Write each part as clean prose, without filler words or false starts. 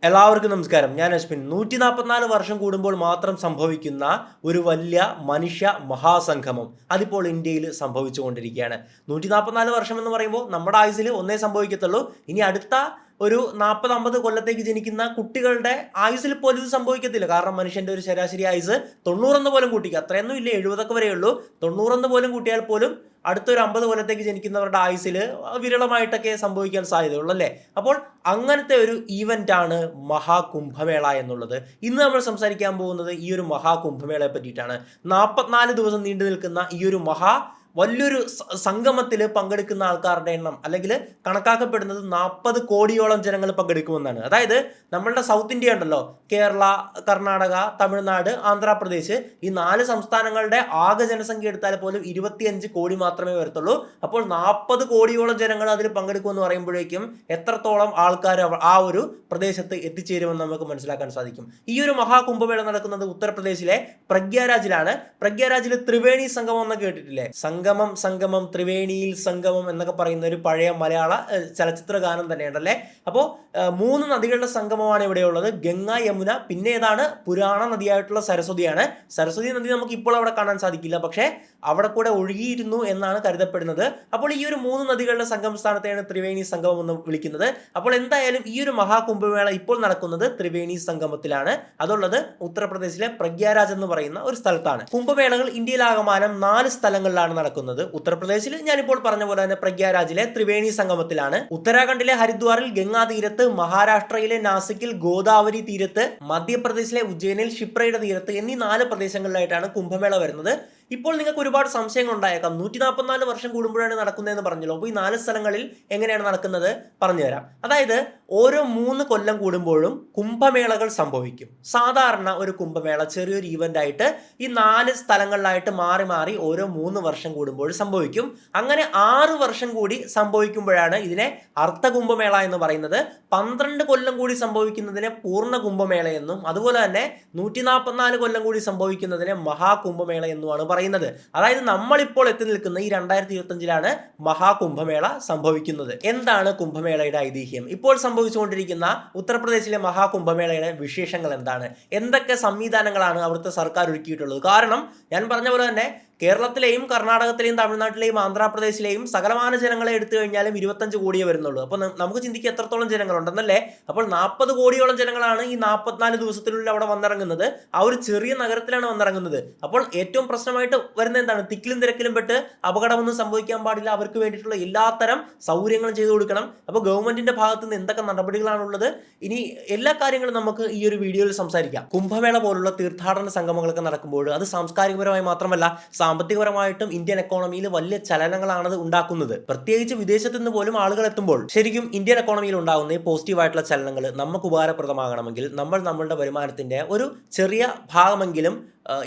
എല്ലാവർക്കും നമസ്കാരം. ഞാൻ അശ്വിൻ. 144 വർഷം കൂടുമ്പോൾ മാത്രം സംഭവിക്കുന്ന ഒരു വലിയ മനുഷ്യ മഹാസംഗമം അതിപ്പോൾ ഇന്ത്യയിൽ സംഭവിച്ചുകൊണ്ടിരിക്കുകയാണ്. 144 വർഷം എന്ന് പറയുമ്പോൾ നമ്മുടെ ആയുസിൽ ഒന്നേ സംഭവിക്കത്തുള്ളൂ. ഇനി അടുത്ത ഒരു 40-50 കൊല്ലത്തേക്ക് ജനിക്കുന്ന കുട്ടികളുടെ ആയുസിൽ പോലും ഇത് സംഭവിക്കത്തില്ല. കാരണം മനുഷ്യന്റെ ഒരു ശരാശരി ആയുസ് 90 പോലും കൂട്ടിക്കുക, അത്രയൊന്നും ഇല്ല, 70 വരെയുള്ളൂ. 90 പോലും കൂട്ടിയാൽ പോലും അടുത്തൊരു 50 കൊല്ലത്തേക്ക് ജനിക്കുന്നവരുടെ ആയുസിൽ വിരളമായിട്ടൊക്കെ സംഭവിക്കാൻ സാധ്യതയുള്ളൂ അല്ലേ. അപ്പോൾ അങ്ങനത്തെ ഒരു ഈവൻ്റ് ആണ് മഹാകുംഭമേള എന്നുള്ളത്. ഇന്ന് നമ്മൾ സംസാരിക്കാൻ പോകുന്നത് ഈ ഒരു മഹാകുംഭമേളയെ പറ്റിയിട്ടാണ്. 44 ദിവസം നീണ്ടു നിൽക്കുന്ന ഈ ഒരു വലിയൊരു സംഗമത്തിൽ പങ്കെടുക്കുന്ന ആൾക്കാരുടെ എണ്ണം അല്ലെങ്കിൽ കണക്കാക്കപ്പെടുന്നത് 40 കോടിയോളം ജനങ്ങൾ പങ്കെടുക്കുമെന്നാണ്. അതായത് നമ്മളുടെ സൗത്ത് ഇന്ത്യ ഉണ്ടല്ലോ, കേരള, കർണാടക, തമിഴ്നാട്, ആന്ധ്രാപ്രദേശ്, ഈ 4 സംസ്ഥാനങ്ങളുടെ ആകെ ജനസംഖ്യ എടുത്താൽ പോലും 25 കോടി മാത്രമേ വരത്തുള്ളൂ. അപ്പോൾ 40 കോടിയോളം ജനങ്ങൾ അതിൽ പങ്കെടുക്കുമെന്ന് പറയുമ്പോഴേക്കും എത്രത്തോളം ആൾക്കാർ ആ ഒരു പ്രദേശത്ത് എത്തിച്ചേരുമെന്ന് നമുക്ക് മനസ്സിലാക്കാൻ സാധിക്കും. ഈ ഒരു മഹാകുംഭമേള നടക്കുന്നത് ഉത്തർപ്രദേശിലെ പ്രഗ്യാരാജിലാണ്. പ്രഗ്യാരാജിൽ ത്രിവേണി സംഗമം എന്ന് കേട്ടിട്ടില്ലേ? സംഗമം ത്രിവേണിയിൽ സംഗമം എന്നൊക്കെ പറയുന്ന ഒരു പഴയ മലയാള ചലച്ചിത്ര ഗാനം തന്നെയുണ്ടല്ലേ. അപ്പോൾ 3 നദികളുടെ സംഗമമാണ് ഇവിടെയുള്ളത്. ഗംഗ, യമുന, പിന്നെ ഏതാണ് പുരാണ നദിയായിട്ടുള്ള സരസ്വതിയാണ്. സരസ്വതി നദി നമുക്ക് ഇപ്പോൾ അവിടെ കാണാൻ സാധിക്കില്ല, പക്ഷേ അവിടെ കൂടെ ഒഴുകിയിരുന്നു എന്നാണ് കരുതപ്പെടുന്നത്. അപ്പോൾ ഈ ഒരു 3 നദികളുടെ സംഗമ സ്ഥാനത്തെയാണ് ത്രിവേണി സംഗമം എന്ന് വിളിക്കുന്നത്. അപ്പോൾ എന്തായാലും ഈ ഒരു മഹാകുംഭമേള ഇപ്പോൾ നടക്കുന്നത് ത്രിവേണി സംഗമത്തിലാണ്. അതുള്ളത് ഉത്തർപ്രദേശിലെ പ്രഗ്യാരാജ് എന്ന് പറയുന്ന ഒരു സ്ഥലത്താണ്. കുംഭമേളകൾ ഇന്ത്യയിലാകമാനം 4 സ്ഥലങ്ങളിലാണ് നടക്കുന്നത്. ഉത്തർപ്രദേശിൽ ഞാനിപ്പോൾ പറഞ്ഞ പോലെ തന്നെ പ്രഗ്യാരാജിലെ ത്രിവേണി സംഗമത്തിലാണ്. ഉത്തരാഖണ്ഡിലെ ഹരിദ്വാറിൽ ഗംഗാ തീരത്ത്, മഹാരാഷ്ട്രയിലെ നാസിക്കിൽ ഗോദാവരി തീരത്ത്, മധ്യപ്രദേശിലെ ഉജ്ജയിനിൽ ക്ഷിപ്രയുടെ തീരത്ത് എന്നീ 4 പ്രദേശങ്ങളിലായിട്ടാണ് കുംഭമേള വരുന്നത്. ഇപ്പോൾ നിങ്ങൾക്ക് ഒരുപാട് സംശയങ്ങൾ ഉണ്ടായേക്കാം. 144 വർഷം കൂടുമ്പോഴാണ് നടക്കുന്നതെന്ന് പറഞ്ഞല്ലോ. അപ്പോൾ ഈ 4 സ്ഥലങ്ങളിൽ എങ്ങനെയാണ് നടക്കുന്നത് പറഞ്ഞുതരാം. അതായത് ഓരോ 3 കൊല്ലം കൂടുമ്പോഴും കുംഭമേളകൾ സംഭവിക്കും. സാധാരണ ഒരു കുംഭമേള ചെറിയൊരു ഈവൻ്റ് ആയിട്ട് ഈ 4 സ്ഥലങ്ങളിലായിട്ട് മാറി മാറി ഓരോ 3 വർഷം കൂടുമ്പോൾ സംഭവിക്കും. അങ്ങനെ 6 വർഷം കൂടി സംഭവിക്കുമ്പോഴാണ് ഇതിനെ അർദ്ധകുംഭമേള എന്ന് പറയുന്നത്. 12 കൊല്ലം കൂടി സംഭവിക്കുന്നതിനെ പൂർണ്ണ കുംഭമേള എന്നും, അതുപോലെ തന്നെ 144 കൊല്ലം കൂടി സംഭവിക്കുന്നതിനെ മഹാകുംഭമേള എന്നുമാണ് പറയുന്നത്. അതായത് നമ്മളിപ്പോൾ എത്തി നിൽക്കുന്ന ഈ 2025 മഹാകുംഭമേള സംഭവിക്കുന്നത്. എന്താണ് കുംഭമേളയുടെ ഐതിഹ്യം? ഇപ്പോൾ സംഭവിച്ചുകൊണ്ടിരിക്കുന്ന ഉത്തർപ്രദേശിലെ മഹാകുംഭമേളയുടെ വിശേഷങ്ങൾ എന്താണ്? എന്തൊക്കെ സംവിധാനങ്ങളാണ് അവിടുത്തെ സർക്കാർ ഒരുക്കിയിട്ടുള്ളത്? കാരണം ഞാൻ പറഞ്ഞ പോലെ തന്നെ കേരളത്തിലെയും കർണാടകത്തിലെയും തമിഴ്നാട്ടിലെയും ആന്ധ്രാപ്രദേശിലെയും സകലമാന ജനങ്ങളെ എടുത്തു കഴിഞ്ഞാലും 25 കോടിയേ വരുന്നുള്ളൂ. അപ്പോൾ നമുക്ക് ചിന്തിക്കുക എത്രത്തോളം ജനങ്ങളുണ്ടെന്നല്ലേ. അപ്പോൾ 40 കോടിയോളം ജനങ്ങളാണ് ഈ 44 ദിവസത്തിനുള്ളിൽ അവിടെ വന്നിറങ്ങുന്നത്. ആ ഒരു ചെറിയ നഗരത്തിലാണ് വന്നിറങ്ങുന്നത്. അപ്പോൾ ഏറ്റവും പ്രശ്നമായിട്ട് വരുന്നത് എന്താണ്? തിക്കിലും തിരക്കിലും പെട്ട് അപകടമൊന്നും സംഭവിക്കാൻ പാടില്ല. അവർക്ക് വേണ്ടിയിട്ടുള്ള എല്ലാത്തരം സൗകര്യങ്ങളും ചെയ്തു കൊടുക്കണം. അപ്പോൾ ഗവൺമെന്റിന്റെ ഭാഗത്ത് നിന്ന് എന്തൊക്കെ നടപടികളാണുള്ളത്, ഇനി എല്ലാ കാര്യങ്ങളും നമുക്ക് ഈ ഒരു വീഡിയോയിൽ സംസാരിക്കാം. കുംഭമേള പോലുള്ള തീർത്ഥാടന സംഗമങ്ങളൊക്കെ നടക്കുമ്പോൾ അത് സാംസ്കാരികപരമായി മാത്രമല്ല സാമ്പത്തികപരമായിട്ടും ഇന്ത്യൻ എക്കോണമിയിൽ വലിയ ചലനങ്ങളാണ് ഉണ്ടാക്കുന്നത്. പ്രത്യേകിച്ച് വിദേശത്ത് നിന്ന് പോലും ആളുകൾ എത്തുമ്പോൾ ശരിക്കും ഇന്ത്യൻ എക്കോണമിയിൽ ഉണ്ടാകുന്ന ഈ പോസിറ്റീവായിട്ടുള്ള ചലനങ്ങൾ നമുക്ക് ഉപകാരപ്രദമാകണമെങ്കിൽ നമ്മൾ നമ്മളുടെ വരുമാനത്തിന്റെ ഒരു ചെറിയ ഭാഗമെങ്കിലും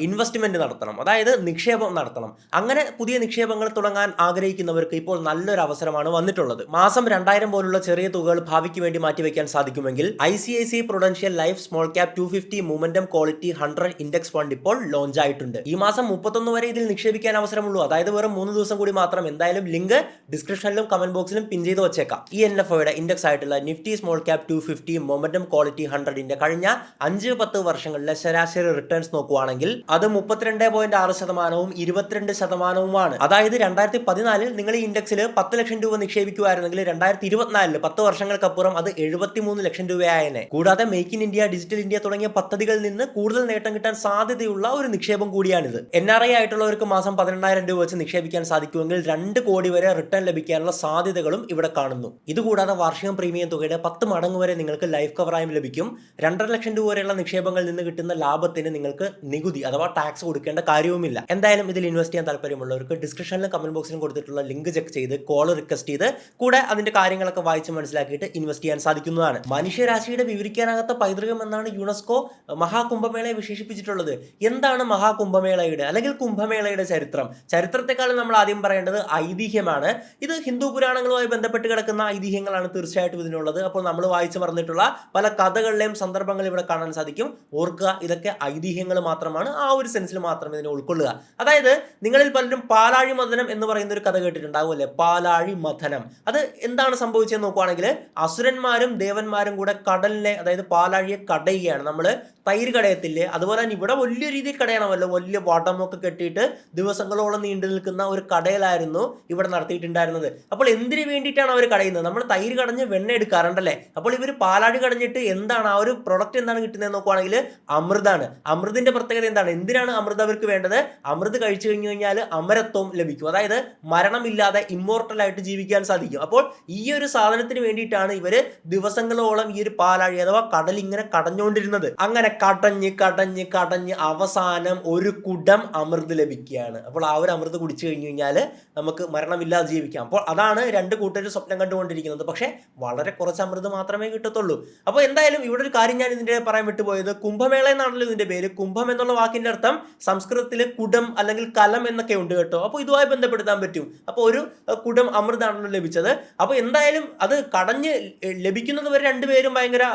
ഇൻവെസ്റ്റ്മെന്റ് നടത്തണം, അതായത് നിക്ഷേപം നടത്തണം. അങ്ങനെ പുതിയ നിക്ഷേപങ്ങൾ തുടങ്ങാൻ ആഗ്രഹിക്കുന്നവർക്ക് ഇപ്പോൾ നല്ലൊരു അവസരമാണ് വന്നിട്ടുള്ളത്. മാസം 2000 പോലുള്ള ചെറിയ തുകകൾ ഭാവിക്ക് വേണ്ടി മാറ്റിവെക്കാൻ സാധിക്കുമെങ്കിൽ ICICI Prudential life small cap 250 momentum quality 100 index fund ഇപ്പോൾ ലോഞ്ച് ആയിട്ടുണ്ട്. ഈ മാസം 31 വരെ ഇതിൽ നിക്ഷേപിക്കാൻ അവസരമുള്ളൂ. അതായത് വെറും 3 ദിവസം കൂടി മാത്രം. എന്തായാലും ലിങ്ക് ഡിസ്ക്രിപ്ഷനിലും കമന്റ് ബോക്സിലും പിൻ ചെയ്ത് വെച്ചേക്കാം. ഈ NFOയുടെ ഇൻഡെക്സ് ആയിട്ടുള്ള Nifty small cap 250 momentum quality 100ന്റെ കഴിഞ്ഞ 5-10 വർഷങ്ങളിലെ ശരാശരി റിട്ടേൺസ് നോക്കുവാണെങ്കിൽ അത് 32.6%, 22%. അതായത് 2014 നിങ്ങൾ ഈ ഇൻഡെക്സിൽ 10 ലക്ഷം രൂപ നിക്ഷേപിക്കുമായിരുന്നെങ്കിൽ 2024 10 വർഷങ്ങൾക്കപ്പുറം അത് 73 ലക്ഷം രൂപയായേനെ. കൂടാതെ make in India, digital India തുടങ്ങിയ പദ്ധതികളിൽ നിന്ന് കൂടുതൽ നേട്ടം കിട്ടാൻ സാധ്യതയുള്ള ഒരു നിക്ഷേപം കൂടിയാണിത്. NRI ആയിട്ടുള്ളവർക്ക് മാസം 18,000 രൂപ വെച്ച് നിക്ഷേപിക്കാൻ സാധിക്കുമെങ്കിൽ 2 കോടി വരെ റിട്ടേൺ ലഭിക്കാനുള്ള സാധ്യതകളും ഇവിടെ കാണുന്നു. ഇതുകൂടാതെ വാർഷികം പ്രീമിയം തുകയുടെ 10 മടങ്ങ് വരെ നിങ്ങൾക്ക് ലൈഫ് കവറായും ലഭിക്കും. 2.5 ലക്ഷം രൂപ വരെയുള്ള നിക്ഷേപങ്ങളിൽ നിന്ന് കിട്ടുന്ന ലാഭത്തിന് നിങ്ങൾക്ക് നികുതി അഥവാ ടാക്സ് കൊടുക്കേണ്ട കാര്യവുമില്ല. എന്തായാലും ഇതിൽ ഇൻവെസ്റ്റ് ചെയ്യാൻ താല്പര്യമുള്ളവർക്ക് ഡിസ്ക്രിപ്ഷനിലും കമന്റ് ബോക്സിലും കൊടുത്തിട്ടുള്ള ലിങ്ക് ചെക്ക് ചെയ്ത് കോൾ റിക്വസ്റ്റ് ചെയ്ത് കൂടെ അതിന്റെ കാര്യങ്ങളൊക്കെ വായിച്ച് മനസ്സിലാക്കിയിട്ട് ഇൻവെസ്റ്റ് ചെയ്യാൻ സാധിക്കുന്നതാണ്. മനുഷ്യരാശിയുടെ വിവരിക്കാനാകാത്ത പൈതൃകം എന്നാണ് യുനെസ്കോ മഹാകുംഭമേളയെ വിശേഷിപ്പിച്ചിട്ടുള്ളത്. എന്താണ് മഹാകുംഭമേളയുടെ അല്ലെങ്കിൽ കുംഭമേളയുടെ ചരിത്രം? ചരിത്രത്തെക്കാളും നമ്മൾ ആദ്യം പറയേണ്ടത് ഐതിഹ്യമാണ്. ഇത് ഹിന്ദു പുരാണങ്ങളുമായി ബന്ധപ്പെട്ട് കിടക്കുന്ന ഐതിഹ്യങ്ങളാണ് തീർച്ചയായിട്ടും ഇതിനുള്ളത്. അപ്പോൾ നമ്മൾ വായിച്ചു പറഞ്ഞിട്ടുള്ള പല കഥകളിലെയും സന്ദർഭങ്ങൾ ഇവിടെ കാണാൻ സാധിക്കും. ഓർക്കുക, ഇതൊക്കെ ഐതിഹ്യങ്ങൾ മാത്രമാണ്. എന്നാണ് ആ ഒരു സെൻസിൽ മാത്രമേ ഇതിനെ ഉൾക്കൊള്ളുക. അതായത് നിങ്ങളിൽ പലരും പാലാഴി മഥനം എന്ന് പറയുന്ന ഒരു കഥ കേട്ടിട്ടുണ്ടാകുമല്ലേ, പാലാഴി മഥനം. അത് എന്താണ് സംഭവിച്ചതെന്ന് നോക്കുവാണെങ്കിൽ അസുരന്മാരും ദേവന്മാരും കൂടെ കടലിനെ, അതായത് പാലാഴിയെ കടയുകയാണ്. നമ്മൾ തൈര് കടയത്തില്ലേ, അതുപോലെ തന്നെ ഇവിടെ വലിയ രീതിയിൽ കടയണമല്ലോ, വലിയ വടമൊക്കെ കെട്ടിയിട്ട് ദിവസങ്ങളോളം നീണ്ടു നിൽക്കുന്ന ഒരു കടയിലായിരുന്നു ഇവിടെ നടത്തിയിട്ടുണ്ടായിരുന്നത്. അപ്പോൾ എന്തിനു വേണ്ടിയിട്ടാണ് അവർ കടയുന്നത്? നമ്മൾ തൈര് കടഞ്ഞ് വെണ്ണ എടുക്കാറുണ്ടല്ലേ, അപ്പോൾ ഇവർ പാലാഴി കടഞ്ഞിട്ട് എന്താണ് ആ ഒരു പ്രൊഡക്റ്റ് എന്താണ് കിട്ടുന്നത് നോക്കുവാണെങ്കിൽ അമൃതാണ്. അമൃതിന്റെ പ്രത്യേകത എന്താണ്? എന്തിനാണ് അമൃത് അവർക്ക് വേണ്ടത്? അമൃത് കഴിച്ചു കഴിഞ്ഞു കഴിഞ്ഞാൽ അമരത്വം ലഭിക്കും, അതായത് മരണമില്ലാതെ ഇമ്മോർട്ടൽ ആയിട്ട് ജീവിക്കാൻ സാധിക്കും. അപ്പോൾ ഈ ഒരു സാധനത്തിന് വേണ്ടിയിട്ടാണ് ഇവര് ദിവസങ്ങളോളം ഈ ഒരു പാലാഴി അഥവാ കടൽ ഇങ്ങനെ കടഞ്ഞുകൊണ്ടിരുന്നത്. അങ്ങനെ കടഞ്ഞ് കടഞ്ഞ് കടഞ്ഞ് അവസാനം ഒരു കുടം അമൃത് ലഭിക്കുകയാണ്. അപ്പോൾ ആ ഒരു അമൃത് കുടിച്ചു കഴിഞ്ഞു കഴിഞ്ഞാൽ നമുക്ക് മരണമില്ലാതെ ജീവിക്കാം. അപ്പോൾ അതാണ് രണ്ട് കൂട്ടർ സ്വപ്നം കണ്ടുകൊണ്ടിരിക്കുന്നത്. പക്ഷേ വളരെ കുറച്ച് അമൃത് മാത്രമേ കിട്ടത്തുള്ളൂ. അപ്പോൾ എന്തായാലും ഇവിടെ ഒരു കാര്യം ഞാൻ ഇതിൻ്റെ പറയാൻ വിട്ടുപോയത്, കുംഭമേള എന്നാണല്ലോ ഇതിൻ്റെ പേര്. കുംഭം എന്നുള്ള വാക്കിൻ്റെ അർത്ഥം സംസ്കൃതത്തിൽ കുടം അല്ലെങ്കിൽ കലം എന്നൊക്കെ ഉണ്ട് കേട്ടോ. അപ്പോൾ ഇതുമായി ബന്ധപ്പെടുത്താൻ പറ്റും. അപ്പോൾ ഒരു കുടം അമൃതാണല്ലോ ലഭിച്ചത്. അപ്പോൾ എന്തായാലും അത് കടഞ്ഞ് ലഭിക്കുന്നത് വരെ രണ്ടുപേരും ഭയങ്കര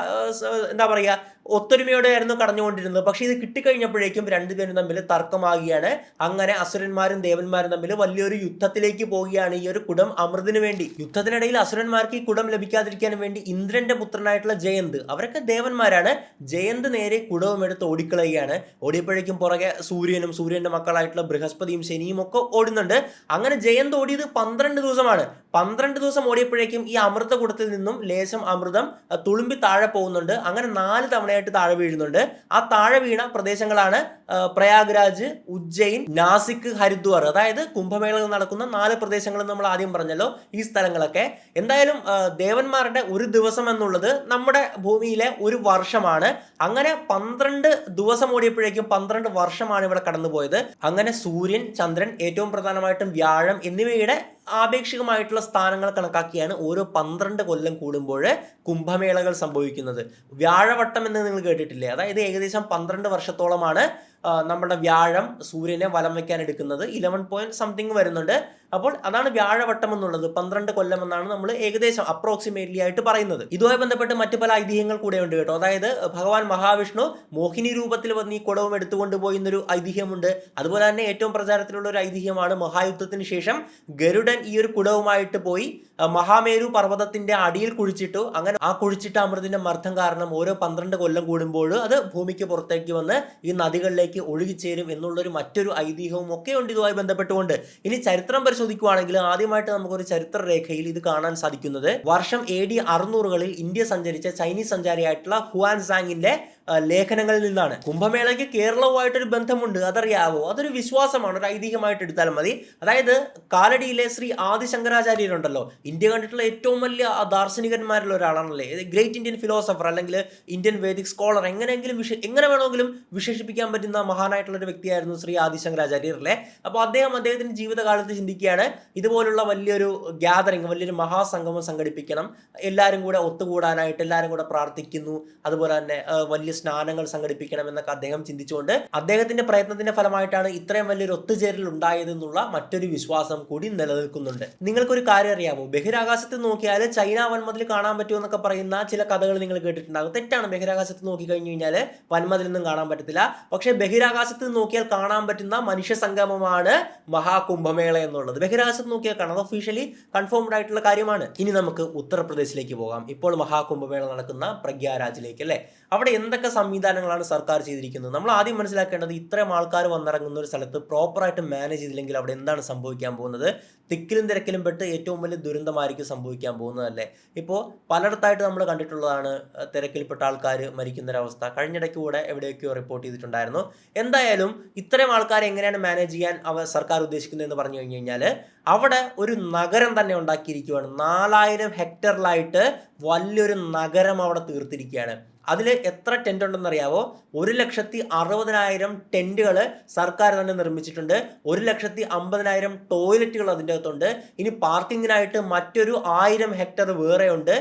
എന്താ പറയുക ഒത്തൊരുമയോടെയായിരുന്നു കടഞ്ഞുകൊണ്ടിരുന്നത്. പക്ഷേ ഇത് കിട്ടിക്കഴിഞ്ഞപ്പോഴേക്കും രണ്ടുപേരും തമ്മിൽ തർക്കമാകുകയാണ്. അങ്ങനെ അസുരന്മാരും ദേവന്മാരും തമ്മിൽ വലിയൊരു യുദ്ധത്തിലേക്ക് പോവുകയാണ് ഈ ഒരു കുടം അമൃതിന് വേണ്ടി. യുദ്ധത്തിനിടയിൽ അസുരന്മാർക്ക് ഈ കുടം ലഭിക്കാതിരിക്കാൻ വേണ്ടി ഇന്ദ്രന്റെ പുത്രനായിട്ടുള്ള ജയന്ത്, അവരൊക്കെ ദേവന്മാരാണ്, ജയന്ത് നേരെ കുടവും എടുത്ത് ഓടിക്കളയുകയാണ്. ഓടിയപ്പോഴേക്കും പുറകെ സൂര്യനും സൂര്യന്റെ മക്കളായിട്ടുള്ള ബൃഹസ്പതിയും ശനിയും ഒക്കെ ഓടുന്നുണ്ട്. അങ്ങനെ ജയന്ത് ഓടിയത് 12 ദിവസമാണ്. 12 ദിവസം ഓടിയപ്പോഴേക്കും ഈ അമൃതകുടത്തിൽ നിന്നും ലേശം അമൃതം തുളുമ്പി താഴെ പോകുന്നുണ്ട്. അങ്ങനെ 4 തവണയായിട്ട് താഴെ വീഴുന്നുണ്ട്. ആ താഴെ വീണ പ്രദേശങ്ങളാണ് പ്രയാഗ്രാജ്, ഉജ്ജയിൻ, നാസിക്, ഹരിദ്വാർ. അതായത് കുംഭമേളകൾ നടക്കുന്ന 4 പ്രദേശങ്ങൾ നമ്മൾ ആദ്യം പറഞ്ഞല്ലോ, ഈ സ്ഥലങ്ങളൊക്കെ. എന്തായാലും ദേവന്മാരുടെ ഒരു ദിവസം എന്നുള്ളത് നമ്മുടെ ഭൂമിയിലെ ഒരു വർഷമാണ്. അങ്ങനെ 12 ദിവസം ഓടിയപ്പോഴേക്കും 12 വർഷമാണ് ഇവിടെ കടന്നുപോയത്. അങ്ങനെ സൂര്യൻ, ചന്ദ്രൻ, ഏറ്റവും പ്രധാനമായിട്ടും വ്യാഴം എന്നിവയുടെ ആപേക്ഷികമായിട്ടുള്ള സ്ഥാനങ്ങൾ കണക്കാക്കിയാണ് ഓരോ 12 കൊല്ലം കൂടുമ്പോൾ കുംഭമേളകൾ സംഭവിക്കുന്നത്. വ്യാഴവട്ടം എന്ന് നിങ്ങൾ കേട്ടിട്ടില്ലേ? അതായത് ഏകദേശം 12 വർഷത്തോളമാണ് നമ്മുടെ വ്യാഴം സൂര്യനെ വലം വയ്ക്കാൻ എടുക്കുന്നത്. 11 പോയിന്റ് സംതിങ് വരുന്നുണ്ട്. അപ്പോൾ അതാണ് വ്യാഴവട്ടം എന്നുള്ളത്. 12 കൊല്ലം എന്നാണ് നമ്മൾ ഏകദേശം അപ്രോക്സിമേറ്റ്ലി ആയിട്ട് പറയുന്നത്. ഇതുമായി ബന്ധപ്പെട്ട് മറ്റു പല ഐതിഹ്യങ്ങൾ കൂടെ ഉണ്ട് കേട്ടോ. അതായത് ഭഗവാൻ മഹാവിഷ്ണു മോഹിനി രൂപത്തിൽ വന്ന് ഈ കുടവും എടുത്തുകൊണ്ട് പോയി എന്നൊരു ഐതിഹ്യമുണ്ട്. അതുപോലെ തന്നെ ഏറ്റവും പ്രചാരത്തിലുള്ള ഒരു ഐതിഹ്യമാണ് മഹായുദ്ധത്തിന് ശേഷം ഗരുഡൻ ഈ ഒരു കുടവുമായിട്ട് പോയി മഹാമേരു പർവ്വതത്തിന്റെ അടിയിൽ കുഴിച്ചിട്ടു. അങ്ങനെ ആ കുഴിച്ചിട്ട അമൃതിന്റെ മർദ്ദം കാരണം ഓരോ 12 കൊല്ലം കൂടുമ്പോൾ അത് ഭൂമിക്ക് പുറത്തേക്ക് വന്ന് ഈ നദികളിലേക്ക് ഒഴുകിച്ചേരും എന്നുള്ളൊരു മറ്റൊരു ഐതിഹ്യവും ഒക്കെ ഉണ്ട് ഇതുമായി ബന്ധപ്പെട്ടുകൊണ്ട്. ഇനി ചരിത്രം പരിശോധിക്കുകയാണെങ്കിൽ ആദ്യമായിട്ട് നമുക്കൊരു ചരിത്ര രേഖയിൽ ഇത് കാണാൻ സാധിക്കുന്നത് വർഷം AD 600കളിൽ ഇന്ത്യ സഞ്ചരിച്ച ചൈനീസ് സഞ്ചാരിയായിട്ടുള്ള ഹുവാൻസാങ്ങിന്റെ ലേഖനങ്ങളിൽ നിന്നാണ്. കുംഭമേളയ്ക്ക് കേരളവുമായിട്ടൊരു ബന്ധമുണ്ട്, അതറിയാവോ? അതൊരു വിശ്വാസമാണ്, ഒരു ഐതിഹ്യമായിട്ട് എടുത്താൽ മതി. അതായത് കാലടിയിലെ ശ്രീ ആദിശങ്കരാചാര്യരുണ്ടല്ലോ, ഇന്ത്യ കണ്ടിട്ടുള്ള ഏറ്റവും വലിയ ദാർശനികന്മാരിൽ ഒരാളാണല്ലേ, ഗ്രേറ്റ് ഇന്ത്യൻ ഫിലോസഫർ അല്ലെങ്കിൽ ഇന്ത്യൻ വേദിക് സ്കോളർ, എങ്ങനെ വേണമെങ്കിലും വിശേഷിപ്പിക്കാൻ പറ്റുന്ന മഹാനായിട്ടുള്ള ഒരു വ്യക്തിയായിരുന്നു ശ്രീ ആദിശങ്കരാചാര്യർ അല്ലേ. അപ്പോൾ അദ്ദേഹത്തിന്റെ ജീവിതകാലത്ത് ചിന്തിക്കുകയാണ്, ഇതുപോലുള്ള വലിയൊരു ഗ്യാതറിങ്, വലിയൊരു മഹാസംഗമം സംഘടിപ്പിക്കണം, എല്ലാവരും കൂടെ ഒത്തുകൂടാനായിട്ട് എല്ലാവരും കൂടെ പ്രാർത്ഥിക്കുന്നു, അതുപോലെ തന്നെ വലിയ സ്നാനങ്ങൾ സംഘടിപ്പിക്കണം എന്നൊക്കെ അദ്ദേഹം ചിന്തിച്ചുകൊണ്ട് അദ്ദേഹത്തിന്റെ പ്രയത്നത്തിന്റെ ഫലമായിട്ടാണ് ഇത്രയും വലിയൊരു ഒത്തുചേരൽ ഉണ്ടായതെന്നുള്ള മറ്റൊരു വിശ്വാസം കൂടി നിലനിൽക്കുന്നുണ്ട്. നിങ്ങൾക്കൊരു കാര്യം അറിയാമോ? ബഹിരാകാശത്ത് നോക്കിയാൽ ചൈന വൻമതിൽ കാണാൻ പറ്റുമെന്നൊക്കെ പറയുന്ന ചില കഥകൾ നിങ്ങൾ കേട്ടിട്ടുണ്ടാകും. തെറ്റാണ്. ബഹിരാകാശത്ത് നോക്കി കഴിഞ്ഞു കഴിഞ്ഞാൽ വൻമതിലൊന്നും കാണാൻ പറ്റത്തില്ല. പക്ഷേ ബഹിരാകാശത്ത് നോക്കിയാൽ കാണാൻ പറ്റുന്ന മനുഷ്യ സംഗമമാണ് മഹാകുംഭമേള എന്നുള്ളത്. ബഹിരാകാശത്ത് നോക്കിയാൽ കാണാം, അത് ഒഫീഷ്യലി കൺഫേംഡ് ആയിട്ടുള്ള കാര്യമാണ്. ഇനി നമുക്ക് ഉത്തർപ്രദേശിലേക്ക് പോകാം. ഇപ്പോൾ മഹാകുംഭമേള നടക്കുന്ന പ്രഗ്യാരാജിലേക്ക് അല്ലേ. അവിടെ എന്തൊക്കെ സംവിധാനങ്ങളാണ് സർക്കാർ ചെയ്തിരിക്കുന്നത്? നമ്മൾ ആദ്യം മനസ്സിലാക്കേണ്ടത്, ഇത്രയും ആൾക്കാർ വന്നിറങ്ങുന്ന ഒരു സ്ഥലത്ത് പ്രോപ്പറായിട്ട് മാനേജ് ചെയ്തില്ലെങ്കിൽ അവിടെ എന്താണ് സംഭവിക്കാൻ പോകുന്നത്? തിക്കിലും തിരക്കിലും പെട്ട് ഏറ്റവും വലിയ ദുരന്തമായിരിക്കും സംഭവിക്കാൻ പോകുന്നതല്ലേ. ഇപ്പോൾ പലയിടത്തായിട്ട് നമ്മൾ കണ്ടിട്ടുള്ളതാണ് തിരക്കിൽപ്പെട്ട ആൾക്കാർ മരിക്കുന്നൊരവസ്ഥ. കഴിഞ്ഞിടയ്ക്ക് കൂടെ എവിടെയൊക്കെയോ റിപ്പോർട്ട് ചെയ്തിട്ടുണ്ടായിരുന്നു. എന്തായാലും ഇത്രയും ആൾക്കാരെ എങ്ങനെയാണ് മാനേജ് ചെയ്യാൻ സർക്കാർ ഉദ്ദേശിക്കുന്നതെന്ന് പറഞ്ഞു കഴിഞ്ഞു കഴിഞ്ഞാൽ അവിടെ ഒരു നഗരം തന്നെ ഉണ്ടാക്കിയിരിക്കുകയാണ്. 4000 ഹെക്ടറിലായിട്ട് വലിയൊരു നഗരം അവിടെ തീർത്തിരിക്കുകയാണ്. അതിൽ എത്ര ടെൻ്റ് ഉണ്ടെന്ന് അറിയാവോ? 1,60,000 ടെൻറ്റുകൾ സർക്കാർ തന്നെ നിർമ്മിച്ചിട്ടുണ്ട്. 1,50,000 ടോയ്ലറ്റുകൾ അതിൻ്റെ അകത്തുണ്ട്. ഇനി പാർക്കിങ്ങിനായിട്ട് മറ്റൊരു 1000 ഹെക്ടർ വേറെയുണ്ട്.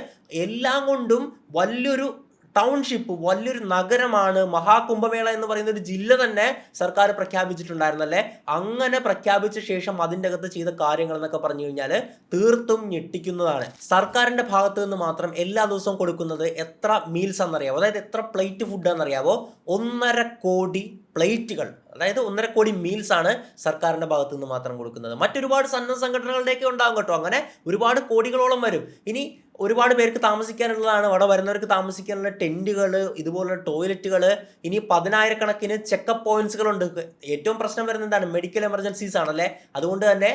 എല്ലാം കൊണ്ടും വലിയൊരു ടൗൺഷിപ്പ്, വലിയൊരു നഗരമാണ് മഹാകുംഭമേള എന്ന് പറയുന്ന ഒരു ജില്ല തന്നെ സർക്കാർ പ്രഖ്യാപിച്ചിട്ടുണ്ടായിരുന്നല്ലേ. അങ്ങനെ പ്രഖ്യാപിച്ച ശേഷം അതിൻ്റെ അകത്ത് ചെയ്ത കാര്യങ്ങൾ എന്നൊക്കെ പറഞ്ഞു കഴിഞ്ഞാൽ തീർത്തും ഞെട്ടിക്കുന്നതാണ്. സർക്കാരിൻ്റെ ഭാഗത്ത് നിന്ന് മാത്രം എല്ലാ ദിവസവും കൊടുക്കുന്നത് എത്ര മീൽസ് എന്നറിയാവോ? അതായത് എത്ര പ്ലേറ്റ് ഫുഡ് എന്നറിയാവോ? 1.5 കോടി പ്ലേറ്റുകൾ, അതായത് 1.5 കോടി മീൽസ് ആണ് സർക്കാരിൻ്റെ ഭാഗത്ത് നിന്ന് മാത്രം കൊടുക്കുന്നത്. മറ്റൊരുപാട് സന്നദ്ധ സംഘടനകളുടെയൊക്കെ ഉണ്ടാകും കേട്ടോ. അങ്ങനെ ഒരുപാട് കോടികളോളം വരും. ഇനി ഒരുപാട് പേർക്ക് താമസിക്കാനുള്ളതാണ്, അവിടെ വരുന്നവർക്ക് താമസിക്കാനുള്ള ടെൻറ്റുകൾ, ഇതുപോലുള്ള ടോയ്ലറ്റുകൾ, ഇനി 10,000-കണക്കിന് ചെക്കപ്പ് പോയിന്റ്സുകളുണ്ട്. ഏറ്റവും പ്രശ്നം വരുന്നത് എന്താണ്? മെഡിക്കൽ എമർജൻസീസ് ആണല്ലേ. അതുകൊണ്ട് തന്നെ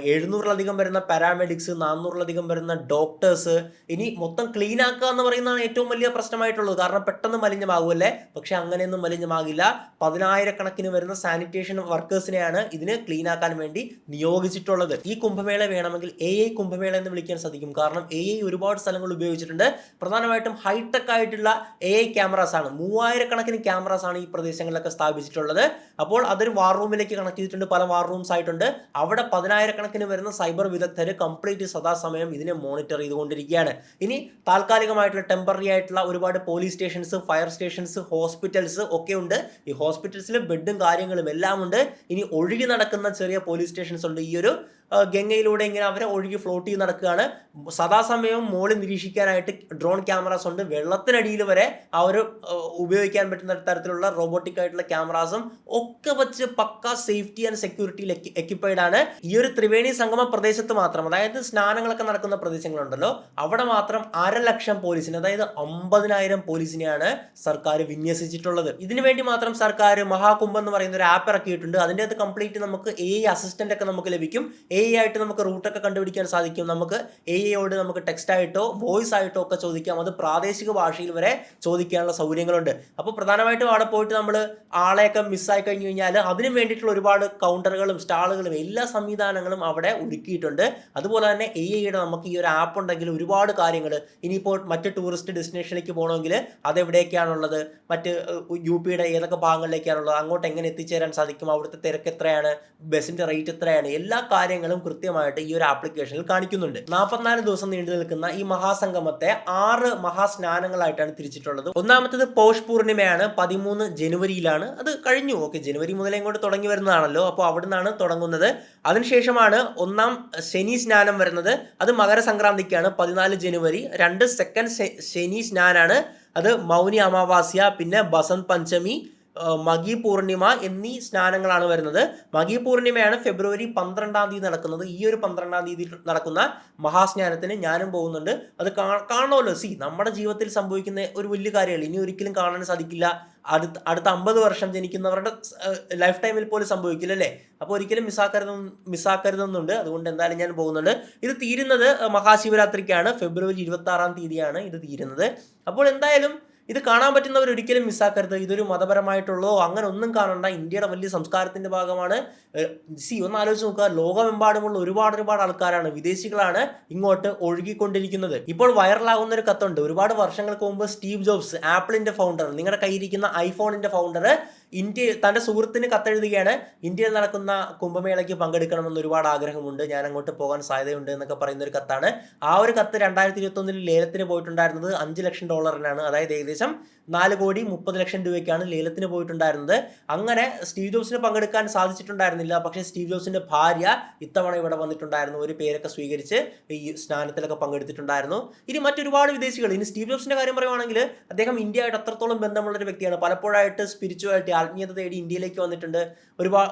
700-ലധികം വരുന്ന പാരാമെഡിക്സ്, 400-ലധികം വരുന്ന ഡോക്ടേഴ്സ്, ഇനി മൊത്തം ക്ലീൻ ആക്കുക എന്ന് പറയുന്നതാണ് ഏറ്റവും വലിയ പ്രശ്നമായിട്ടുള്ളത്. കാരണം പെട്ടെന്ന് മലിനമാകുമല്ലേ. പക്ഷെ അങ്ങനെയൊന്നും മലിനമാകില്ല. 10,000-കണക്കിന് വരുന്ന സാനിറ്റേഷൻ വർക്കേഴ്സിനെയാണ് ഇതിന് ക്ലീൻ ആക്കാൻ വേണ്ടി നിയോഗിച്ചിട്ടുള്ളത്. ഈ കുംഭമേള വേണമെങ്കിൽ AI കുംഭമേള എന്ന് വിളിക്കാൻ സാധിക്കും. കാരണം AI ഒരുപാട് സ്ഥലങ്ങൾ ഉപയോഗിച്ചിട്ടുണ്ട്. പ്രധാനമായിട്ടും ഹൈടെക് ആയിട്ടുള്ള AI ക്യാമറാസ് ആണ്. 3000-കണക്കിന് ക്യാമറാസ് ആണ് ഈ പ്രദേശങ്ങളിലൊക്കെ സ്ഥാപിച്ചിട്ടുള്ളത്. അപ്പോൾ അതൊരു വാർ റൂമിലേക്ക് കണക്ട് ചെയ്തിട്ടുണ്ട്. പല വാർ റൂംസ് ആയിട്ടുണ്ട്. അവിടെ 10,000-കണക്കിന് വരുന്ന സൈബർ വിദഗ്ധർ കംപ്ലീറ്റ് സദാസമയം ഇതിനെ മോണിറ്റർ ചെയ്തുകൊണ്ടിരിക്കുകയാണ്. ഇനി താൽക്കാലികമായിട്ടുള്ള ടെമ്പററി ആയിട്ടുള്ള ഒരുപാട് police stations, fire stations, hospitals ഒക്കെ ഉണ്ട്. ഈ ഹോസ്പിറ്റൽസിൽ ബെഡും കാര്യങ്ങളും എല്ലാം ഉണ്ട്. ഇനി ഒഴുകി നടക്കുന്ന ചെറിയ പോലീസ് സ്റ്റേഷൻസ് ഉണ്ട്. ഈ ഒരു ഗംഗയിലൂടെ ഇങ്ങനെ അവരെ ഒഴുകി ഫ്ലോട്ട് ചെയ്ത് നടക്കുകയാണ്. സദാസമയവും മോളിൽ നിരീക്ഷിക്കാനായിട്ട് ഡ്രോൺ ക്യാമറാസ് ഉണ്ട്. വെള്ളത്തിനടിയിൽ വരെ ആ ഒരു ഉപയോഗിക്കാൻ പറ്റുന്ന തരത്തിലുള്ള റോബോട്ടിക് ആയിട്ടുള്ള ക്യാമറാസും ഒക്കെ വെച്ച് പക്ക സേഫ്റ്റി ആൻഡ് സെക്യൂരിറ്റിയിൽ എക്യുപ്പൈഡ് ആണ്. ഈ ഒരു ത്രിവേണി സംഗമ പ്രദേശത്ത് മാത്രം, അതായത് സ്നാനങ്ങളൊക്കെ നടക്കുന്ന പ്രദേശങ്ങളുണ്ടല്ലോ, അവിടെ മാത്രം 1,00,000 പോലീസിന്, അതായത് 50,000 പോലീസിനെയാണ് സർക്കാർ വിന്യസിച്ചിട്ടുള്ളത്. ഇതിനു വേണ്ടി മാത്രം സർക്കാർ മഹാകുംഭം എന്ന് പറയുന്ന ഒരു ആപ്പ് ഇറക്കിയിട്ടുണ്ട്. അതിൻ്റെ അകത്ത് കംപ്ലീറ്റ് നമുക്ക് AI അസിസ്റ്റന്റ് ഒക്കെ നമുക്ക് ലഭിക്കും. AI ആയിട്ട് നമുക്ക് റൂട്ടൊക്കെ കണ്ടുപിടിക്കാൻ സാധിക്കും. നമുക്ക് AIയോട് നമുക്ക് ടെക്സ്റ്റ് ആയിട്ടോ വോയിസ് ആയിട്ടോ ഒക്കെ ചോദിക്കാം. അത് പ്രാദേശിക ഭാഷയിൽ വരെ ചോദിക്കാനുള്ള സൗകര്യങ്ങളുണ്ട്. അപ്പോൾ പ്രധാനമായിട്ടും അവിടെ പോയിട്ട് നമ്മൾ ആളെയൊക്കെ മിസ്സായി കഴിഞ്ഞു കഴിഞ്ഞാൽ അതിന് വേണ്ടിയിട്ടുള്ള ഒരുപാട് കൗണ്ടറുകളും സ്റ്റാളുകളും എല്ലാ സംവിധാനങ്ങളും അവിടെ ഒരുക്കിയിട്ടുണ്ട്. അതുപോലെ തന്നെ AIയുടെ നമുക്ക് ഈ ഒരു ആപ്പ് ഉണ്ടെങ്കിൽ ഒരുപാട് കാര്യങ്ങൾ, ഇനിയിപ്പോൾ മറ്റ് ടൂറിസ്റ്റ് ഡെസ്റ്റിനേഷനിലേക്ക് പോകണമെങ്കിൽ അതെവിടേക്കാണുള്ളത്, മറ്റ് UPയുടെ ഏതൊക്കെ ഭാഗങ്ങളിലേക്കാണുള്ളത്, അങ്ങോട്ട് എങ്ങനെ എത്തിച്ചേരാൻ സാധിക്കും, അവിടുത്തെ തിരക്ക് എത്രയാണ്, ബസ്സിൻ്റെ റേറ്റ് എത്രയാണ്, എല്ലാ കാര്യങ്ങളും കൃത്യമായിട്ട് ഈ ഒരു ആപ്ലിക്കേഷനിൽ കാണിക്കുന്നുണ്ട്. 44 ദിവസം നീണ്ടു നിൽക്കുന്ന ഈ മഹാസംഗമത്തെ 6 മഹാസ്നാനങ്ങളായിട്ടാണ് തിരിച്ചിട്ടുള്ളത്. ഒന്നാമത്തേത് പൗഷ് പൂർണിമയാണ്. 13 ജനുവരിയിലാണ്. അത് കഴിഞ്ഞു. ഓക്കെ, ജനുവരി മുതലേ ഇങ്ങോട്ട് തുടങ്ങി വരുന്നതാണല്ലോ. അപ്പോൾ അവിടെ നിന്നാണ് തുടങ്ങുന്നത്. അതിനുശേഷമാണ് 1-ാം ശനി സ്നാനം വരുന്നത്. അത് മകരസംക്രാന്തിക്കാണ്, 14 ജനുവരി. 2 സെക്കൻഡ് ശനി സ്നാനാണ്. അത് മൗനി അമാവാസ്യ, പിന്നെ ബസന്ത് പഞ്ചമി, മകി പൂർണിമ എന്നീ സ്നാനങ്ങളാണ് വരുന്നത്. മകി പൂർണിമയാണ് ഫെബ്രുവരി 12-ാം തീയതി നടക്കുന്നത്. ഈ ഒരു 12-ാം തീയതി നടക്കുന്ന മഹാസ്നാനത്തിന് ഞാനും പോകുന്നുണ്ട്. അത് കാണണമല്ലോ. നമ്മുടെ ജീവിതത്തിൽ സംഭവിക്കുന്ന ഒരു വലിയ കാര്യമല്ല, ഇനി ഒരിക്കലും കാണാൻ സാധിക്കില്ല. അടുത്ത 50 വർഷം ജനിക്കുന്നവരുടെ ലൈഫ് ടൈമിൽ പോലും സംഭവിക്കില്ല അല്ലേ. അപ്പോൾ ഒരിക്കലും മിസ്സാക്കരുതെന്നുണ്ട്. അതുകൊണ്ട് എന്തായാലും ഞാൻ പോകുന്നുണ്ട്. ഇത് തീരുന്നത് മഹാശിവരാത്രിക്കാണ്. ഫെബ്രുവരി 26-ാം തീയതിയാണ് ഇത് തീരുന്നത്. അപ്പോൾ എന്തായാലും ഇത് കാണാൻ പറ്റുന്നവർ ഒരിക്കലും മിസ്സാക്കരുത്. ഇതൊരു മതപരമായിട്ടുള്ളോ അങ്ങനെ ഒന്നും കാണണ്ട. ഇന്ത്യയുടെ വലിയ സംസ്കാരത്തിൻ്റെ ഭാഗമാണ്. ഒന്ന് ആലോചിച്ച് നോക്കുക, ലോകമെമ്പാടുമുള്ള ഒരുപാട് ആൾക്കാരാണ്, വിദേശികളാണ് ഇങ്ങോട്ട് ഒഴുകിക്കൊണ്ടിരിക്കുന്നത്. ഇപ്പോൾ വൈറലാകുന്ന ഒരു കത്തുണ്ട്. ഒരുപാട് വർഷങ്ങൾക്ക് മുമ്പ് സ്റ്റീവ് ജോബ്സ്, ആപ്പിളിൻ്റെ ഫൗണ്ടർ, നിങ്ങളുടെ കയ്യിരിക്കുന്ന ഐഫോണിൻ്റെ ഫൗണ്ടർ, തൻ്റെ സുഹൃത്തിന് കത്തെഴുതുകയാണ്. ഇന്ത്യയിൽ നടക്കുന്ന കുംഭമേളയ്ക്ക് പങ്കെടുക്കണമെന്ന് ഒരുപാട് ആഗ്രഹമുണ്ട്, ഞാൻ അങ്ങോട്ട് പോകാൻ സാധ്യതയുണ്ട് എന്നൊക്കെ പറയുന്ന ഒരു കത്താണ്. ആ ഒരു കത്ത് 2021 ലേലത്തിന് പോയിട്ടുണ്ടായിരുന്നത് $5 ലക്ഷം. അതായത് ഏകദേശം 4,30,00,000 രൂപയ്ക്കാണ് ലേലത്തിന് പോയിട്ടുണ്ടായിരുന്നത്. അങ്ങനെ സ്റ്റീവ് ജോബ്സിന് പങ്കെടുക്കാൻ സാധിച്ചിട്ടുണ്ടായിരുന്നില്ല. പക്ഷേ സ്റ്റീവ് ജോബ്സിന്റെ ഭാര്യ ഇത്തവണ ഇവിടെ വന്നിട്ടുണ്ടായിരുന്നു. ഒരു പേരൊക്കെ സ്വീകരിച്ച് ഈ സ്നാനത്തിലൊക്കെ പങ്കെടുത്തിട്ടുണ്ടായിരുന്നു. ഇനി മറ്റൊരുപാട് വിദേശികൾ. ഇനി സ്റ്റീവ് ജോബ്സിന്റെ കാര്യം പറയുവാണെങ്കിൽ അദ്ദേഹം ഇന്ത്യയായിട്ട് അത്രത്തോളം ബന്ധമുള്ളൊരു വ്യക്തിയാണ്. പലപ്പോഴായിട്ട് സ്പിരിച്വാലിറ്റി, ആത്മീയത തേടി ഇന്ത്യയിലേക്ക് വന്നിട്ടുണ്ട്.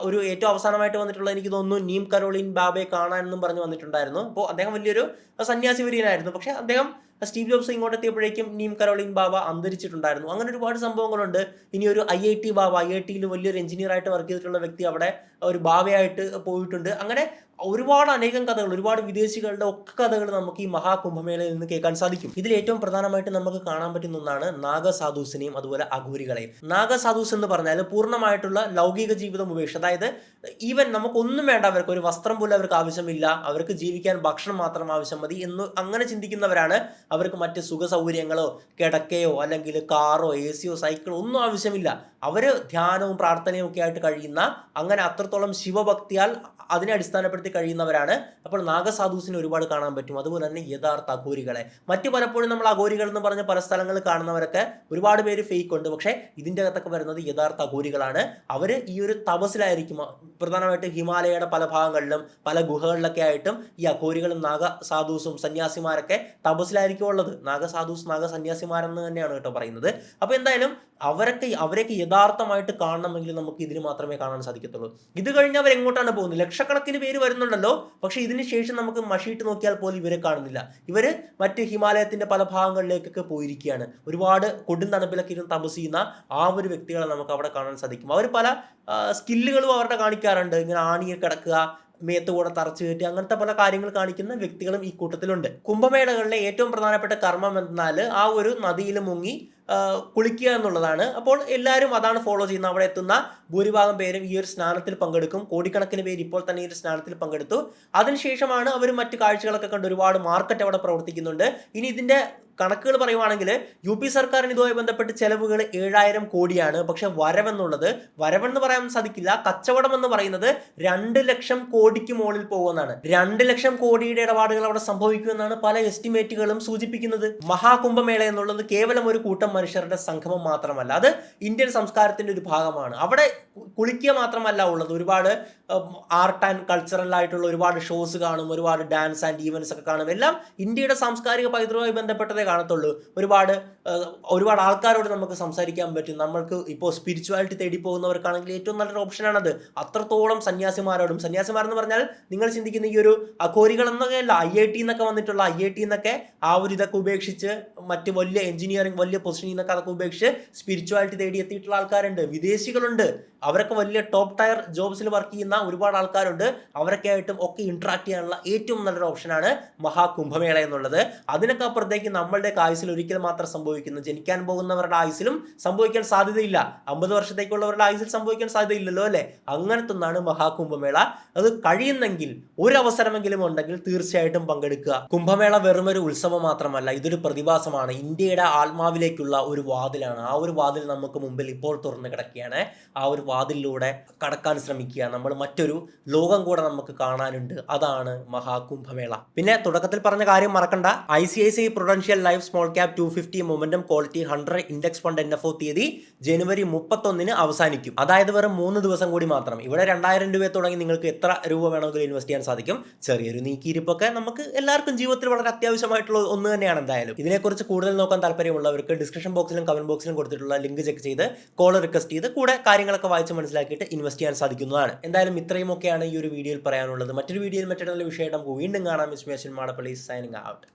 ഒരു ഏറ്റവും അവസാനമായിട്ട് വന്നിട്ടുള്ള എനിക്ക് തോന്നുന്നു നീം കരോളിൻ ബാബയെ കാണാനെന്നും പറഞ്ഞ് വന്നിട്ടുണ്ടായിരുന്നു. അപ്പോൾ അദ്ദേഹം വലിയൊരു സന്യാസി വര്യനായിരുന്നു. പക്ഷേ അദ്ദേഹം സ്റ്റീവ് ജോബ്സ് ഇങ്ങോട്ട് എത്തിയപ്പോഴേക്കും നീം കരോളിൻ ബാബ അന്തരിച്ചിട്ടുണ്ടായിരുന്നു. അങ്ങനെ ഒരുപാട് സംഭവങ്ങളുണ്ട്. ഇനി ഒരു IIT ബാബ, IITയിൽ വലിയൊരു എഞ്ചിനീയർ ആയിട്ട് വർക്ക് ചെയ്തിട്ടുള്ള വ്യക്തി അവിടെ ഒരു ബാബയായിട്ട് പോയിട്ടുണ്ട്. അങ്ങനെ അനേകം കഥകൾ, ഒരുപാട് വിദേശികളുടെ ഒക്കെ കഥകൾ നമുക്ക് ഈ മഹാകുംഭമേളയിൽ നിന്ന് കേൾക്കാൻ സാധിക്കും. ഇതിൽ ഏറ്റവും പ്രധാനമായിട്ട് നമുക്ക് കാണാൻ പറ്റുന്ന ഒന്നാണ് നാഗസാധൂസിനെയും അതുപോലെ അഘോരികളെയും. നാഗസാധൂസ് എന്ന് പറഞ്ഞാൽ പൂർണ്ണമായിട്ടുള്ള ലൗകിക ജീവിതം ഉപേക്ഷ, അതായത് ഈവൻ നമുക്കൊന്നും വേണ്ട, അവർക്ക് ഒരു വസ്ത്രം പോലും അവർക്ക് ആവശ്യമില്ല, അവർക്ക് ജീവിക്കാൻ ഭക്ഷണം മാത്രം ആവശ്യം മതി എന്ന് അങ്ങനെ ചിന്തിക്കുന്നവരാണ്. അവർക്ക് മറ്റ് സുഖ സൗകര്യങ്ങളോ കിടക്കയോ അല്ലെങ്കിൽ കാറോ AC യോ സൈക്കിളോ ഒന്നും ആവശ്യമില്ല. അവർ ധ്യാനവും പ്രാർത്ഥനയും ഒക്കെ ആയിട്ട് കഴിയുന്ന, അങ്ങനെ അത്രത്തോളം ശിവഭക്തിയാൽ അതിനെ അടിസ്ഥാനപ്പെടുത്തി കഴിയുന്നവരാണ്. അപ്പോൾ നാഗസാധുസിനെ ഒരുപാട് കാണാൻ പറ്റും. അതുപോലെ തന്നെ യഥാർത്ഥ അഘോരികളെ, മറ്റു പലപ്പോഴും നമ്മൾ അഘോരികൾ എന്ന് പറഞ്ഞ പല സ്ഥലങ്ങളിൽ കാണുന്നവരൊക്കെ ഒരുപാട് പേര് ഫേക്ക് ഉണ്ട്. പക്ഷേ ഇതിൻ്റെ അകത്തൊക്കെ വരുന്നത് യഥാർത്ഥ അഘോരികളാണ്. അവർ ഈ ഒരു തപസ്സിലായിരിക്കും. പ്രധാനമായിട്ടും ഹിമാലയയുടെ പല ഭാഗങ്ങളിലും പല ഗുഹകളിലൊക്കെ ആയിട്ടും ഈ അഘോരികളും നാഗസാധുസും സന്യാസിമാരൊക്കെ തപസ്സിലായിരിക്കും ഉള്ളത്. നാഗസാധുസ് നാഗസന്യാസിമാരെന്ന് തന്നെയാണ് കേട്ടോ പറയുന്നത്. അപ്പോൾ എന്തായാലും അവരെയൊക്കെ യഥാർത്ഥമായിട്ട് കാണണമെങ്കിൽ നമുക്ക് ഇതിന് മാത്രമേ കാണാൻ സാധിക്കത്തുള്ളൂ. ഇത് കഴിഞ്ഞ് അവർ എങ്ങോട്ടാണ് പോകുന്നത്? ലക്ഷക്കണക്കിന് പേര് വരുന്നുണ്ടല്ലോ, പക്ഷേ ഇതിന് ശേഷം നമുക്ക് മഷിയിട്ട് നോക്കിയാൽ പോലും ഇവരെ കാണുന്നില്ല. ഇവർ മറ്റ് ഹിമാലയത്തിൻ്റെ പല ഭാഗങ്ങളിലേക്കൊക്കെ പോയിരിക്കുകയാണ്. ഒരുപാട് കൊടും തണുപ്പിലൊക്കെ ഇരുന്ന് തപസ് ചെയ്യുന്ന ആ ഒരു വ്യക്തികളെ നമുക്ക് അവിടെ കാണാൻ സാധിക്കും. അവർ പല സ്കില്ലുകളും അവരുടെ കാണിക്കാറുണ്ട്. ഇങ്ങനെ ആണിയെ കിടക്കുക, മേത്ത് കൂടെ തറച്ചു കയറ്റി, അങ്ങനത്തെ പല കാര്യങ്ങൾ കാണിക്കുന്ന വ്യക്തികളും ഈ കൂട്ടത്തിലുണ്ട്. കുംഭമേളകളിലെ ഏറ്റവും പ്രധാനപ്പെട്ട കർമ്മം എന്നാൽ ആ ഒരു നദിയിൽ മുങ്ങി കുളിക്കുക എന്നുള്ളതാണ്. അപ്പോൾ എല്ലാവരും അതാണ് ഫോളോ ചെയ്യുന്നത്. അവിടെ എത്തുന്ന ഭൂരിഭാഗം പേരും ഈ ഒരു സ്നാനത്തിൽ പങ്കെടുക്കും. കോടിക്കണക്കിന് പേര് ഇപ്പോൾ തന്നെ ഈ ഒരു സ്നാനത്തിൽ പങ്കെടുത്തു. അതിനുശേഷമാണ് അവർ മറ്റ് കാഴ്ചകളൊക്കെ കണ്ട് ഒരുപാട് മാർക്കറ്റ് അവിടെ പ്രവർത്തിക്കുന്നുണ്ട്. ഇനി ഇതിൻ്റെ കണക്കുകൾ പറയുവാണെങ്കിൽ UP സർക്കാരിന് ഇതുമായി ബന്ധപ്പെട്ട് ചെലവുകൾ 7000 കോടിയാണ്. പക്ഷെ വരവെന്ന് പറയാൻ സാധിക്കില്ല. കച്ചവടം എന്ന് പറയുന്നത് 2 ലക്ഷം കോടിക്ക് മുകളിൽ പോകുന്നതാണ്. 2 ലക്ഷം കോടിയുടെ ഇടപാടുകൾ അവിടെ സംഭവിക്കുമെന്നാണ് പല എസ്റ്റിമേറ്റുകളും സൂചിപ്പിക്കുന്നത്. മഹാകുംഭമേള എന്നുള്ളത് കേവലം ഒരു കൂട്ടം മനുഷ്യരുടെ സംഗമം മാത്രമല്ല, അത് ഇന്ത്യൻ സംസ്കാരത്തിന്റെ ഒരു ഭാഗമാണ്. അവിടെ കുളിക്കുക മാത്രമല്ല ഉള്ളത്, ഒരുപാട് ആർട്ട് ആൻഡ് കൾച്ചറൽ ആയിട്ടുള്ള ഒരുപാട് ഷോസ് കാണും, ഒരുപാട് ഡാൻസ് ആൻഡ് ഈവൻസ് ഒക്കെ കാണും. എല്ലാം ഇന്ത്യയുടെ സാംസ്കാരിക പൈതൃകവുമായി ബന്ധപ്പെട്ടതേ കാണത്തുള്ളൂ. ഒരുപാട് ആൾക്കാരോട് നമുക്ക് സംസാരിക്കാൻ പറ്റും. നമ്മൾക്ക് ഇപ്പോൾ സ്പിരിച്വാലിറ്റി തേടി പോകുന്നവർക്കാണെങ്കിൽ ഏറ്റവും നല്ലൊരു ഓപ്ഷനാണത്. അത്രത്തോളം സന്യാസിമാരെന്ന് പറഞ്ഞാൽ നിങ്ങൾ ചിന്തിക്കുന്ന ഈ ഒരു അഘോരികൾ എന്നൊക്കെയല്ല, IIT എന്നൊക്കെ വന്നിട്ടുള്ള IIT എന്നൊക്കെ ആ ഒരു ഇതൊക്കെ ഉപേക്ഷിച്ച് മറ്റ് വലിയ എഞ്ചിനീയറിംഗ് വലിയ പൊസിഷനിൽ നിന്നൊക്കെ അതൊക്കെ ഉപേക്ഷിച്ച് സ്പിരിച്വാലിറ്റി തേടി എത്തിയിട്ടുള്ള ആൾക്കാരുണ്ട്, വിദേശികളുണ്ട്. അവരൊക്കെ വലിയ ടോപ്പ് ടയർ ജോബ്സിൽ വർക്ക് ചെയ്യുന്ന ഒരുപാട് ആൾക്കാരുണ്ട്. അവരൊക്കെ ആയിട്ടും ഒക്കെ ഇന്ററാക്ട് ചെയ്യാനുള്ള ഏറ്റവും നല്ലൊരു ഓപ്ഷനാണ് മഹാകുംഭമേള എന്നുള്ളത്. അതിനൊക്കെ അപ്പുറത്തേക്ക് നമ്മളുടെ ആയുസിൽ ഒരിക്കൽ മാത്രം സംഭവിക്കുന്നു. ജനിക്കാൻ പോകുന്നവരുടെ ആയുസിലും സംഭവിക്കാൻ സാധ്യതയില്ല. 50 വർഷത്തേക്കുള്ളവരുടെ ആയുസിൽ സംഭവിക്കാൻ സാധ്യതയില്ലല്ലോ അല്ലേ? അങ്ങനത്തെ ഒന്നാണ് മഹാകുംഭമേള. അത് കഴിയുന്നെങ്കിൽ ഒരു അവസരമെങ്കിലും ഉണ്ടെങ്കിൽ തീർച്ചയായിട്ടും പങ്കെടുക്കുക. കുംഭമേള വെറുമൊരു ഉത്സവം മാത്രമല്ല, ഇതൊരു പ്രതിഭാസമാണ്. ഇന്ത്യയുടെ ആത്മാവിലേക്കുള്ള ഒരു വാതിലാണ്. ആ ഒരു വാതിൽ നമുക്ക് മുമ്പിൽ ഇപ്പോൾ തുറന്നു കിടക്കുകയാണ്. ആ ഒരു വാതിലിലൂടെ കടക്കാൻ ശ്രമിക്കുക. നമ്മൾ മറ്റൊരു ലോകം കൂടെ നമുക്ക് കാണാനുണ്ട്. അതാണ് മഹാകുംഭമേള. പിന്നെ തുടക്കത്തിൽ പറഞ്ഞ കാര്യം മറക്കണ്ട, ICICI Prudential Life Small Cap 250 Momentum Quality 100 index fund NFO തീയതി ജനുവരി 31 അവസാനിക്കും. അതായത് വെറും 3 ദിവസം കൂടി മാത്രം. ഇവിടെ 2000 രൂപ തുടങ്ങി നിങ്ങൾക്ക് എത്ര രൂപ വേണമെങ്കിലും ഇൻവെസ്റ്റ് ചെയ്യാൻ സാധിക്കും. ചെറിയൊരു നീക്കിയിരിപ്പൊക്കെ നമുക്ക് എല്ലാവർക്കും ജീവിതത്തിൽ വളരെ അത്യാവശ്യമായിട്ടുള്ള ഒന്ന് തന്നെയാണ്. എന്തായാലും ഇതിനെക്കുറിച്ച് കൂടുതൽ നോക്കാൻ താല്പര്യമുള്ളവർക്ക് ഡിസ്ക്രിപ്ഷൻ ബോക്സിലും കമന്റ് ബോക്സിലും കൊടുത്തിട്ടുള്ള ലിങ്ക് ചെക്ക് ചെയ്ത് കോൾ റിക്വസ്റ്റ് ചെയ്ത് കൂടെ കാര്യങ്ങളൊക്കെ വായിച്ച് മനസ്സിലാക്കിയിട്ട് ഇൻവെസ്റ്റ് ചെയ്യാൻ സാധിക്കുന്നതാണ്. എന്തായാലും ഇത്രയും ഒക്കെയാണ് ഈ ഒരു വീഡിയോയിൽ പറയാനുള്ളത്. മറ്റൊരു വീഡിയോയിൽ മറ്റൊരു നല്ല വിഷയമായിട്ട് നമുക്ക് വീണ്ടും കാണാം. Madappally signing out.